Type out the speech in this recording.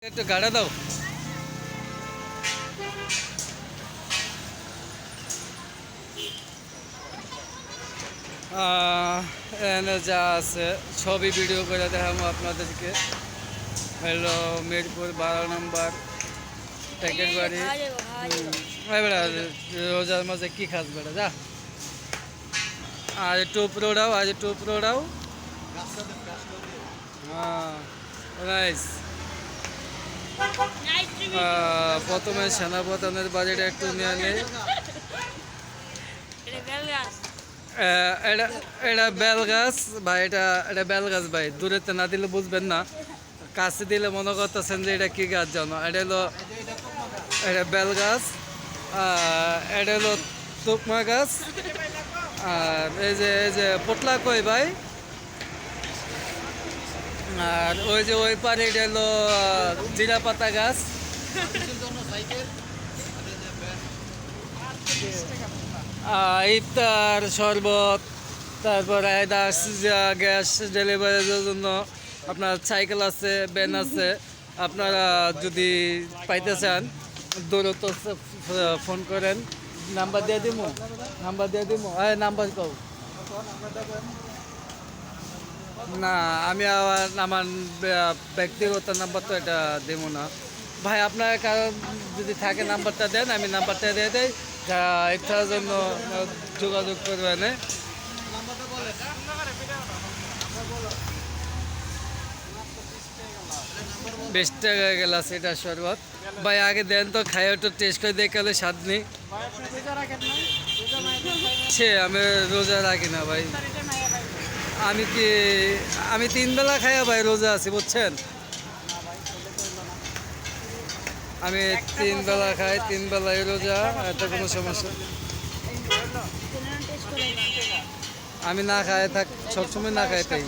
একটু গাড়া দাও। এখানে যা আছে সবই ভিডিও করে দেখাবো আপনাদেরকে। হলো মিরপুর 12 নম্বর প্যাকেট বাড়ি। বেড়া রোজার মাঝে কি খাস বেড়া যা। আর একটু উপরে ওড়াও, আর একটু উপরে ওড়াও। হ্যাঁ নাইস। প্রথমে সেনাপ্রধানের বাড়িটা একটু নিয়ে নেই। এটা এটা বেল গাছ ভাই, এটা বেল গাছ ভাই। দূরেতে না দিলে বুঝবেন না, কাছে দিলে মনে করতেছেন যে এটা কি গাছ জানো। এটা বেল গাছ, এটা হলো তুকমা গাছ। আর এই যে পোটলা কই ভাই। আর ওই পারে এটা হলো জিরা পাতা গাছ। ইফতার শরবত, তারপর গ্যাস ডেলিভারির জন্য আপনার সাইকেল আছে, ভ্যান আছে। আপনারা যদি পাইতে চান দ্রুত ফোন করেন। নাম্বার দিয়ে দিব, নাম্বার কও না। আমি আমার ব্যক্তিগত নাম্বার তো এটা দেবো না ভাই। আপনার কারণ যদি থাকে নাম্বারটা দেন, আমি নাম্বারটা দিয়ে দেই। ইফতারের জন্য যোগাযোগ করবেন। 20 টাকা গেলাস এটা শরবত ভাই। আগে দেন তো, খাই একটু টেস্ট করে দেখালে স্বাদ নেই। সে আমি রোজা রাখি না ভাই। আমি 3 বেলা খাইয়া ভাই রোজা আছি বুঝছেন। আমি 3 বেলা খাই, 3 বেলায় রোজা, এত কোনো সমস্যা। আমি না খাই থাক, সবসময় না খাই তাই।